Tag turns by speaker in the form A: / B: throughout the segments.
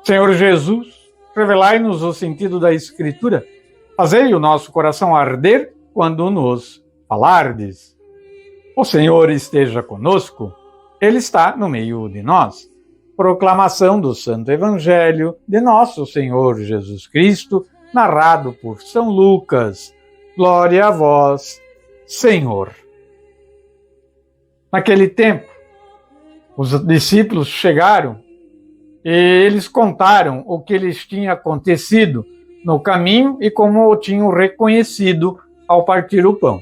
A: Senhor Jesus, revelai-nos o sentido da Escritura. Fazei o nosso coração arder quando nos falardes. O Senhor esteja conosco. Ele está no meio de nós. Proclamação do Santo Evangelho de nosso Senhor Jesus Cristo, narrado por São Lucas. Glória a vós, Senhor. Naquele tempo, os discípulos chegaram e eles contaram o que lhes tinha acontecido no caminho e como o tinham reconhecido ao partir o pão.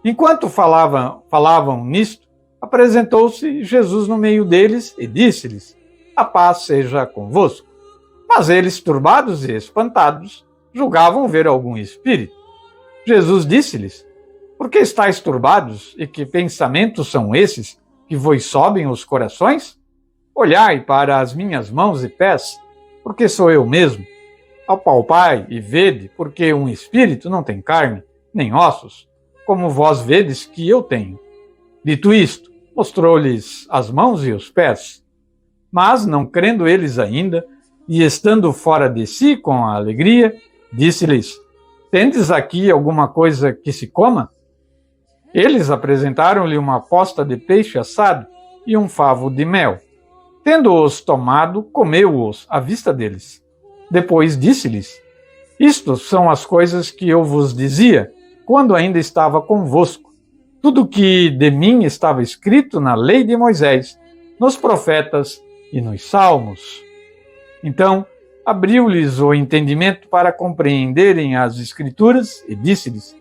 A: Enquanto falavam nisto, apresentou-se Jesus no meio deles e disse-lhes: a paz seja convosco. Mas eles, turbados e espantados, julgavam ver algum espírito. Jesus disse-lhes: por que estáis turbados e que pensamentos são esses que vos sobem os corações? Olhai para as minhas mãos e pés, porque sou eu mesmo. Apalpai e vede, porque um espírito não tem carne, nem ossos, como vós vedes que eu tenho. Dito isto, mostrou-lhes as mãos e os pés. Mas, não crendo eles ainda, e estando fora de si com a alegria, disse-lhes: tendes aqui alguma coisa que se coma? Eles apresentaram-lhe uma posta de peixe assado e um favo de mel. Tendo-os tomado, comeu-os à vista deles. Depois disse-lhes: isto são as coisas que eu vos dizia, quando ainda estava convosco. Tudo que de mim estava escrito na lei de Moisés, nos profetas e nos salmos. Então, abriu-lhes o entendimento para compreenderem as Escrituras e disse-lhes: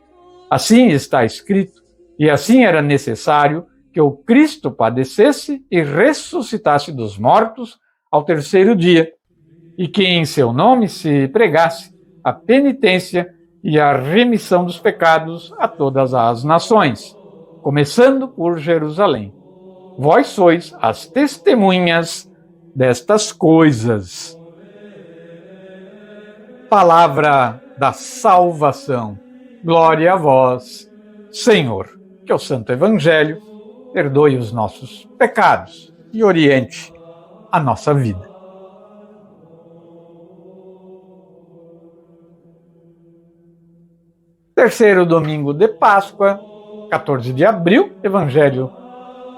A: assim está escrito, e assim era necessário que o Cristo padecesse e ressuscitasse dos mortos ao terceiro dia, e que em seu nome se pregasse a penitência e a remissão dos pecados a todas as nações, começando por Jerusalém. Vós sois as testemunhas destas coisas. Palavra da salvação. Glória a vós, Senhor. Que o Santo Evangelho perdoe os nossos pecados e oriente a nossa vida. Terceiro domingo de Páscoa, 14 de abril, Evangelho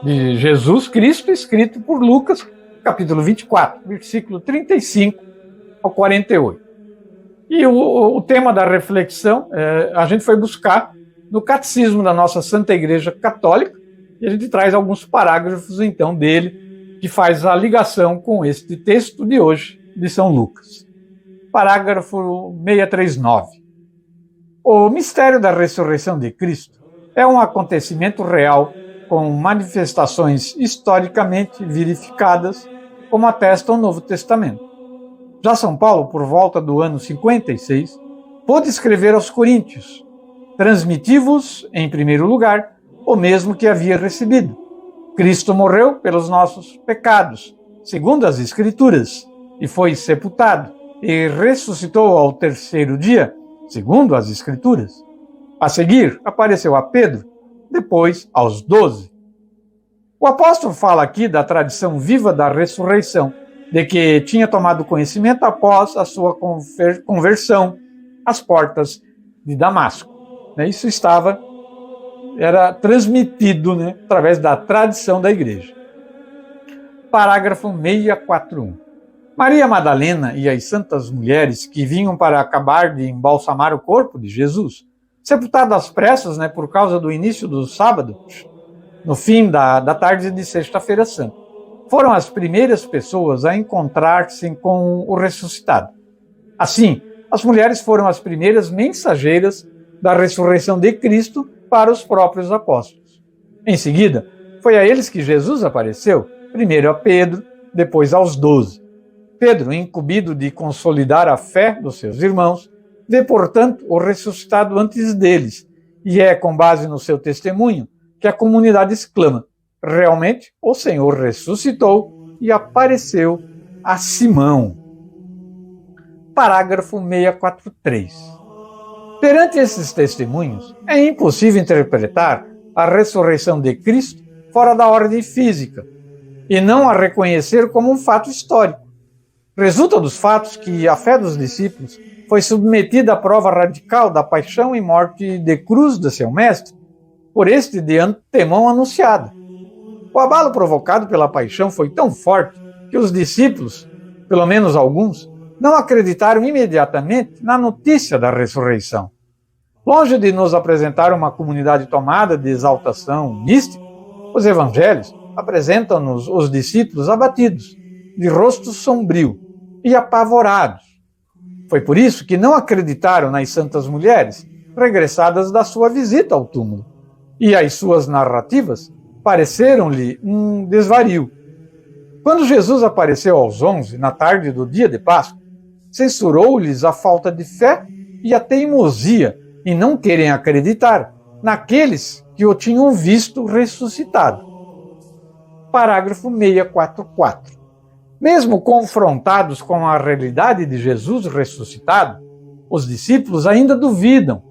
A: de Jesus Cristo, escrito por Lucas, capítulo 24, versículo 35 ao 48. E o tema da reflexão, a gente foi buscar no Catecismo da nossa Santa Igreja Católica, e a gente traz alguns parágrafos, então, dele, que faz a ligação com este texto de hoje, de São Lucas. Parágrafo 639. O mistério da ressurreição de Cristo é um acontecimento real com manifestações historicamente verificadas, como atesta o Novo Testamento. Já São Paulo, por volta do ano 56, pôde escrever aos Coríntios: transmiti-vos, em primeiro lugar, o mesmo que havia recebido. Cristo morreu pelos nossos pecados, segundo as Escrituras, e foi sepultado, e ressuscitou ao terceiro dia, segundo as Escrituras. A seguir, apareceu a Pedro, depois aos 12. O apóstolo fala aqui da tradição viva da ressurreição, de que tinha tomado conhecimento após a sua conversão às portas de Damasco. Isso era transmitido, através da tradição da igreja. Parágrafo 641. Maria Madalena e as santas mulheres que vinham para acabar de embalsamar o corpo de Jesus, sepultado às pressas, por causa do início do sábado, no fim da tarde de Sexta-feira Santa, foram as primeiras pessoas a encontrar-se com o ressuscitado. Assim, as mulheres foram as primeiras mensageiras da ressurreição de Cristo para os próprios apóstolos. Em seguida, foi a eles que Jesus apareceu, primeiro a Pedro, depois aos 12. Pedro, incumbido de consolidar a fé dos seus irmãos, vê, portanto, o ressuscitado antes deles, e é com base no seu testemunho que a comunidade exclama: realmente, o Senhor ressuscitou e apareceu a Simão. Parágrafo 643. Perante esses testemunhos, é impossível interpretar a ressurreição de Cristo fora da ordem física e não a reconhecer como um fato histórico. Resulta dos fatos que a fé dos discípulos foi submetida à prova radical da paixão e morte de cruz de seu mestre, por este de antemão anunciada. O abalo provocado pela paixão foi tão forte que os discípulos, pelo menos alguns, não acreditaram imediatamente na notícia da ressurreição. Longe de nos apresentar uma comunidade tomada de exaltação mística, os evangelhos apresentam-nos os discípulos abatidos, de rosto sombrio e apavorados. Foi por isso que não acreditaram nas santas mulheres, regressadas da sua visita ao túmulo, e as suas narrativas pareceram-lhe um desvario. Quando Jesus apareceu aos 11, na tarde do dia de Páscoa, censurou-lhes a falta de fé e a teimosia em não querem acreditar naqueles que o tinham visto ressuscitado. Parágrafo 644. Mesmo confrontados com a realidade de Jesus ressuscitado, os discípulos ainda duvidam.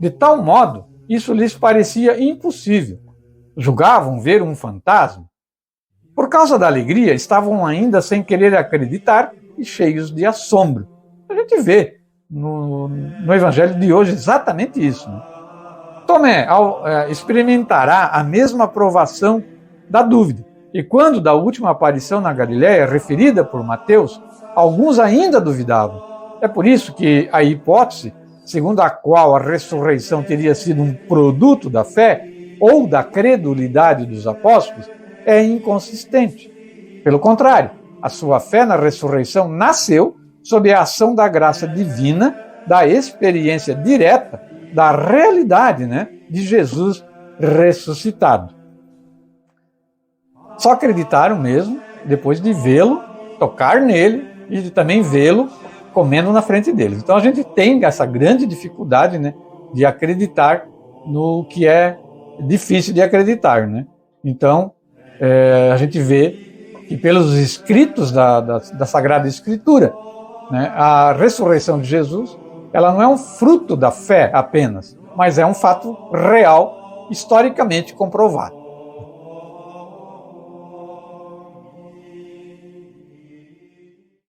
A: De tal modo, isso lhes parecia impossível. Julgavam ver um fantasma. Por causa da alegria, estavam ainda sem querer acreditar e cheios de assombro. A gente vê no Evangelho de hoje exatamente isso, né? Tomé experimentará a mesma provação da dúvida. E quando da última aparição na Galiléia, referida por Mateus, alguns ainda duvidavam. É por isso que a hipótese, segundo a qual a ressurreição teria sido um produto da fé ou da credulidade dos apóstolos, é inconsistente. Pelo contrário, a sua fé na ressurreição nasceu sob a ação da graça divina, da experiência direta, da realidade, de Jesus ressuscitado. Só acreditaram mesmo depois de vê-lo, tocar nele e de também vê-lo comendo na frente deles. Então a gente tem essa grande dificuldade, de acreditar no que é difícil de acreditar, Então a gente vê que pelos escritos da Sagrada Escritura, a ressurreição de Jesus, ela não é um fruto da fé apenas, mas é um fato real, historicamente comprovado.